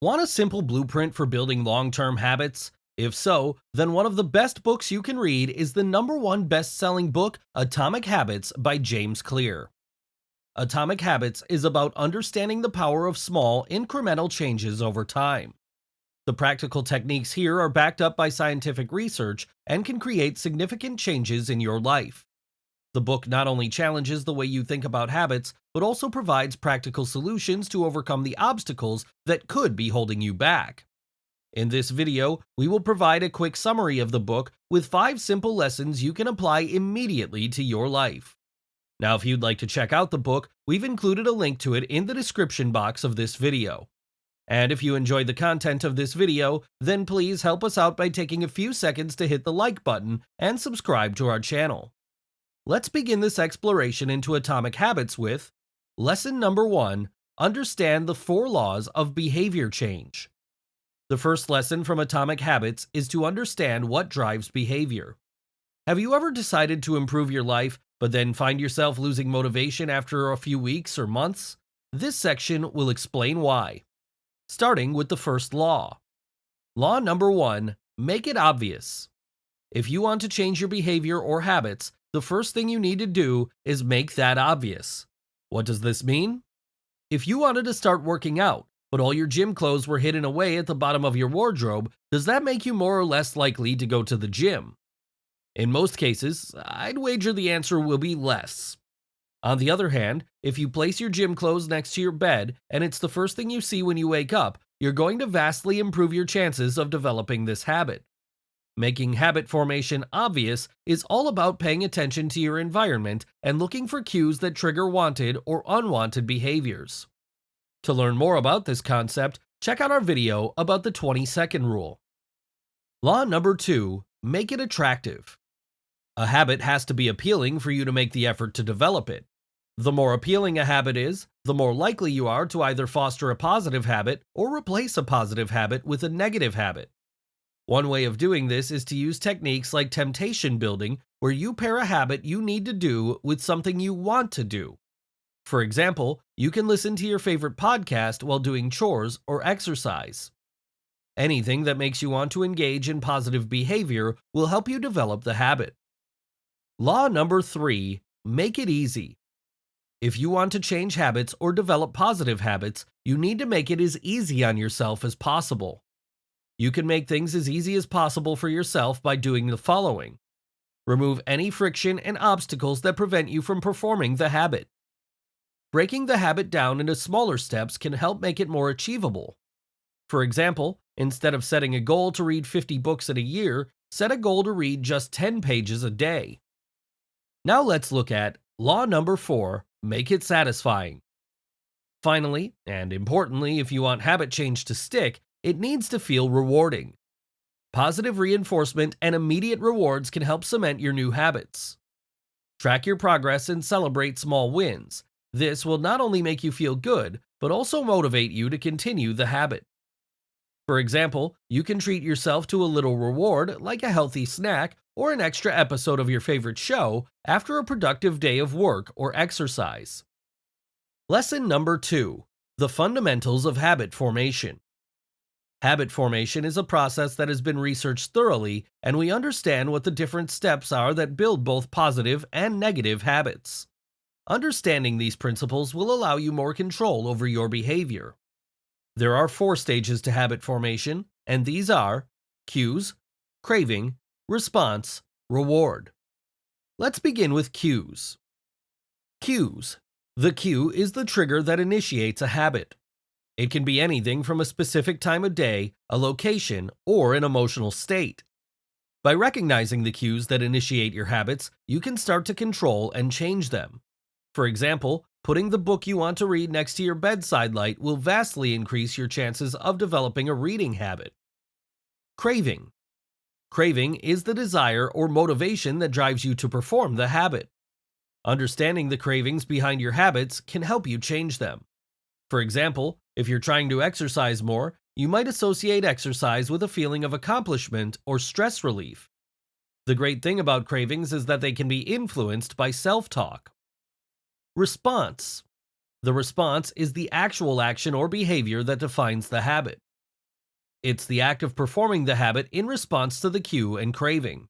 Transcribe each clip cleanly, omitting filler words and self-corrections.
Want a simple blueprint for building long-term habits? If so, then one of the best books you can read is the #1 best-selling book, Atomic Habits by James Clear. Atomic Habits is about understanding the power of small, incremental changes over time. The practical techniques here are backed up by scientific research and can create significant changes in your life. The book not only challenges the way you think about habits, but also provides practical solutions to overcome the obstacles that could be holding you back. In this video, we will provide a quick summary of the book with 5 simple lessons you can apply immediately to your life. Now, if you'd like to check out the book, we've included a link to it in the description box of this video. And if you enjoyed the content of this video, then please help us out by taking a few seconds to hit the like button and subscribe to our channel. Let's begin this exploration into atomic habits with Lesson number 1, understand the 4 laws of behavior change. The first lesson from Atomic Habits is to understand what drives behavior. Have you ever decided to improve your life, but then find yourself losing motivation after a few weeks or months? This section will explain why. Starting with the first law. Law number 1, make it obvious. If you want to change your behavior or habits, the first thing you need to do is make that obvious. What does this mean? If you wanted to start working out, but all your gym clothes were hidden away at the bottom of your wardrobe, does that make you more or less likely to go to the gym? In most cases, I'd wager the answer will be less. On the other hand, if you place your gym clothes next to your bed and it's the first thing you see when you wake up, you're going to vastly improve your chances of developing this habit. Making habit formation obvious is all about paying attention to your environment and looking for cues that trigger wanted or unwanted behaviors. To learn more about this concept, check out our video about the 20-second rule. Law number 2, make it attractive. A habit has to be appealing for you to make the effort to develop it. The more appealing a habit is, the more likely you are to either foster a positive habit or replace a positive habit with a negative habit. One way of doing this is to use techniques like temptation building, where you pair a habit you need to do with something you want to do. For example, you can listen to your favorite podcast while doing chores or exercise. Anything that makes you want to engage in positive behavior will help you develop the habit. Law number 3, make it easy. If you want to change habits or develop positive habits, you need to make it as easy on yourself as possible. You can make things as easy as possible for yourself by doing the following. Remove any friction and obstacles that prevent you from performing the habit. Breaking the habit down into smaller steps can help make it more achievable. For example, instead of setting a goal to read 50 books in a year, set a goal to read just 10 pages a day. Now let's look at law number 4, make it satisfying. Finally, and importantly, if you want habit change to stick, it needs to feel rewarding. Positive reinforcement and immediate rewards can help cement your new habits. Track your progress and celebrate small wins. This will not only make you feel good, but also motivate you to continue the habit. For example, you can treat yourself to a little reward like a healthy snack or an extra episode of your favorite show after a productive day of work or exercise. Lesson number 2, the fundamentals of habit formation. Habit formation is a process that has been researched thoroughly, and we understand what the different steps are that build both positive and negative habits. Understanding these principles will allow you more control over your behavior. There are 4 stages to habit formation, and these are cues, craving, response, reward. Let's begin with cues. Cues. The cue is the trigger that initiates a habit. It can be anything from a specific time of day, a location, or an emotional state. By recognizing the cues that initiate your habits, you can start to control and change them. For example, putting the book you want to read next to your bedside light will vastly increase your chances of developing a reading habit. Craving. Craving is the desire or motivation that drives you to perform the habit. Understanding the cravings behind your habits can help you change them. For example, if you're trying to exercise more, you might associate exercise with a feeling of accomplishment or stress relief. The great thing about cravings is that they can be influenced by self-talk. Response. The response is the actual action or behavior that defines the habit. It's the act of performing the habit in response to the cue and craving.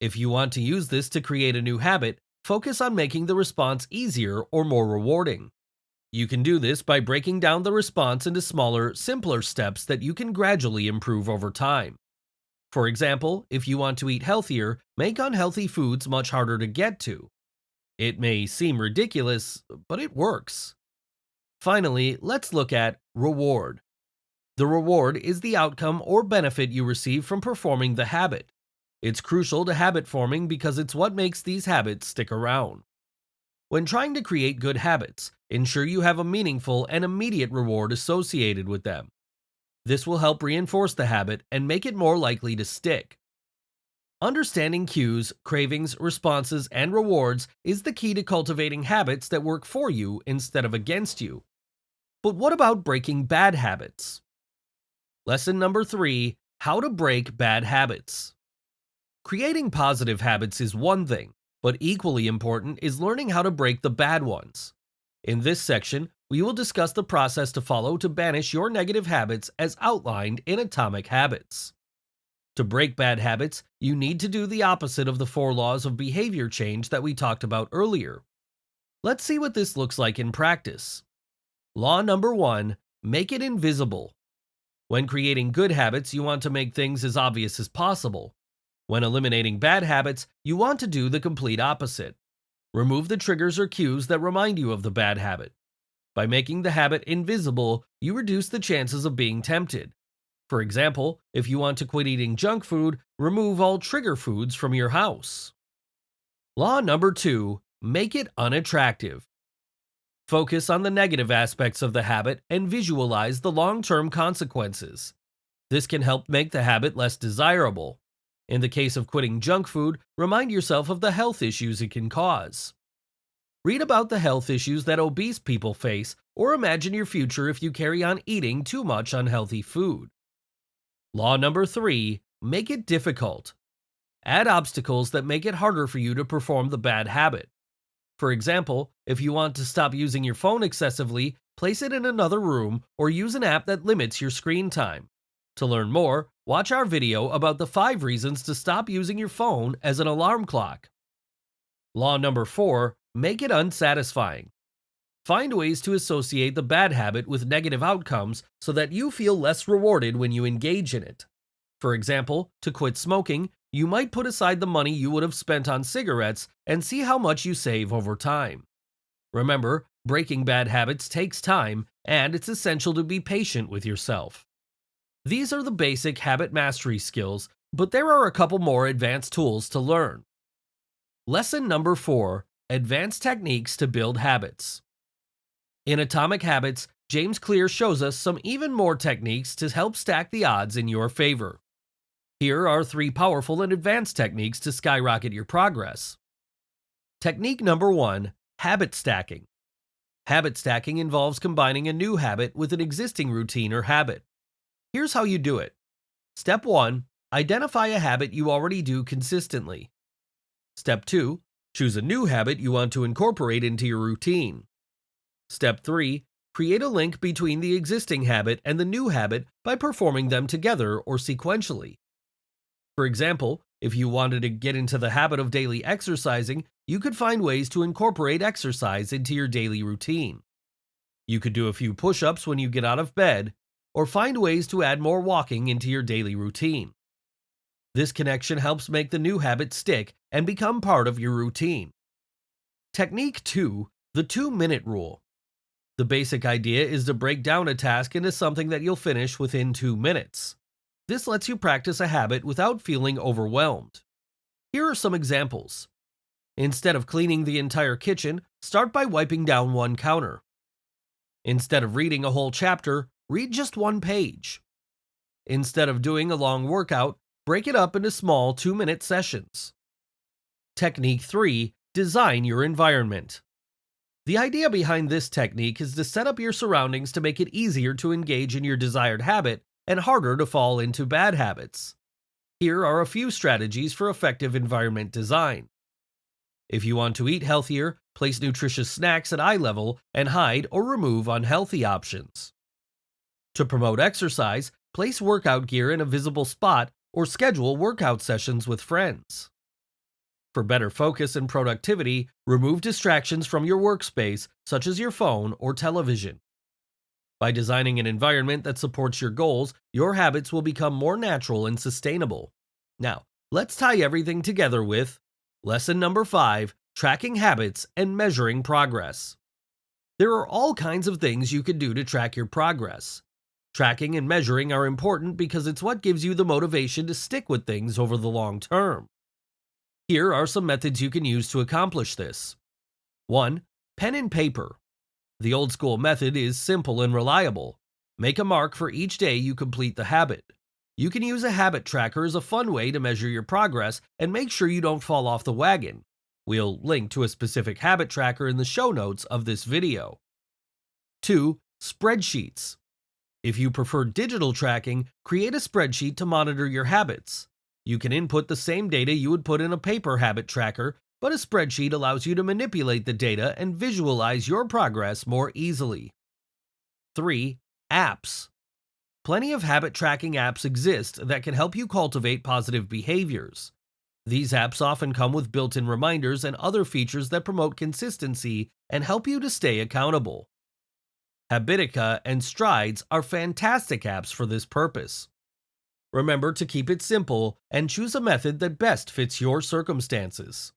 If you want to use this to create a new habit, focus on making the response easier or more rewarding. You can do this by breaking down the response into smaller, simpler steps that you can gradually improve over time. For example, if you want to eat healthier, make unhealthy foods much harder to get to. It may seem ridiculous, but it works. Finally, let's look at reward. The reward is the outcome or benefit you receive from performing the habit. It's crucial to habit forming because it's what makes these habits stick around. When trying to create good habits, ensure you have a meaningful and immediate reward associated with them. This will help reinforce the habit and make it more likely to stick. Understanding cues, cravings, responses, and rewards is the key to cultivating habits that work for you instead of against you. But what about breaking bad habits? Lesson number 3: How to break bad habits. Creating positive habits is one thing, but equally important is learning how to break the bad ones. In this section, we will discuss the process to follow to banish your negative habits as outlined in Atomic Habits. To break bad habits, you need to do the opposite of the 4 laws of behavior change that we talked about earlier. Let's see what this looks like in practice. Law number 1: Make it invisible. When creating good habits, you want to make things as obvious as possible. When eliminating bad habits, you want to do the complete opposite. Remove the triggers or cues that remind you of the bad habit. By making the habit invisible, you reduce the chances of being tempted. For example, if you want to quit eating junk food, remove all trigger foods from your house. Law number 2: Make it unattractive. Focus on the negative aspects of the habit and visualize the long-term consequences. This can help make the habit less desirable. In the case of quitting junk food, remind yourself of the health issues it can cause. Read about the health issues that obese people face, or imagine your future if you carry on eating too much unhealthy food. Law number 3: Make it difficult. Add obstacles that make it harder for you to perform the bad habit. For example, if you want to stop using your phone excessively, place it in another room or use an app that limits your screen time. To learn more, watch our video about the 5 reasons to stop using your phone as an alarm clock. Law number 4: Make it unsatisfying. Find ways to associate the bad habit with negative outcomes so that you feel less rewarded when you engage in it. For example, to quit smoking, you might put aside the money you would have spent on cigarettes and see how much you save over time. Remember, breaking bad habits takes time, and it's essential to be patient with yourself. These are the basic habit mastery skills, but there are a couple more advanced tools to learn. Lesson number 4: Advanced techniques to build habits. In Atomic Habits, James Clear shows us some even more techniques to help stack the odds in your favor. Here are 3 powerful and advanced techniques to skyrocket your progress. Technique number 1: Habit stacking. Habit stacking involves combining a new habit with an existing routine or habit. Here's how you do it. Step 1: Identify a habit you already do consistently. Step 2: Choose a new habit you want to incorporate into your routine. Step 3: Create a link between the existing habit and the new habit by performing them together or sequentially. For example, if you wanted to get into the habit of daily exercising, you could find ways to incorporate exercise into your daily routine. You could do a few push-ups when you get out of bed, or find ways to add more walking into your daily routine. This connection helps make the new habit stick and become part of your routine. Technique 2: The 2-minute rule. The basic idea is to break down a task into something that you'll finish within 2 minutes. This lets you practice a habit without feeling overwhelmed. Here are some examples. Instead of cleaning the entire kitchen, start by wiping down one counter. Instead of reading a whole chapter, read just 1 page. Instead of doing a long workout, break it up into small 2-minute sessions. Technique 3: Design your environment. The idea behind this technique is to set up your surroundings to make it easier to engage in your desired habit and harder to fall into bad habits. Here are a few strategies for effective environment design. If you want to eat healthier, place nutritious snacks at eye level and hide or remove unhealthy options. To promote exercise, Place workout gear in a visible spot or schedule workout sessions with friends. For better focus and productivity, remove distractions from your workspace, such as your phone or television. By designing an environment that supports your goals, your habits will become more natural and sustainable. Now, let's tie everything together with lesson number 5, tracking habits and measuring progress. There are all kinds of things you can do to track your progress. Tracking and measuring are important because it's what gives you the motivation to stick with things over the long term. Here are some methods you can use to accomplish this. 1. Pen and paper. The old school method is simple and reliable. Make a mark for each day you complete the habit. You can use a habit tracker as a fun way to measure your progress and make sure you don't fall off the wagon. We'll link to a specific habit tracker in the show notes of this video. 2. Spreadsheets. If you prefer digital tracking, create a spreadsheet to monitor your habits. You can input the same data you would put in a paper habit tracker, but a spreadsheet allows you to manipulate the data and visualize your progress more easily. 3. Apps. Plenty of habit tracking apps exist that can help you cultivate positive behaviors. These apps often come with built-in reminders and other features that promote consistency and help you to stay accountable. Habitica and Strides are fantastic apps for this purpose. Remember to keep it simple and choose a method that best fits your circumstances.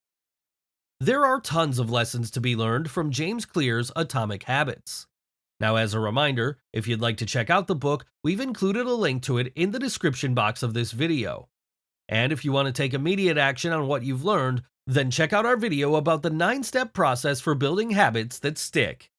There are tons of lessons to be learned from James Clear's Atomic Habits. Now, as a reminder, if you'd like to check out the book, we've included a link to it in the description box of this video. And if you want to take immediate action on what you've learned, then check out our video about the 9-step process for building habits that stick.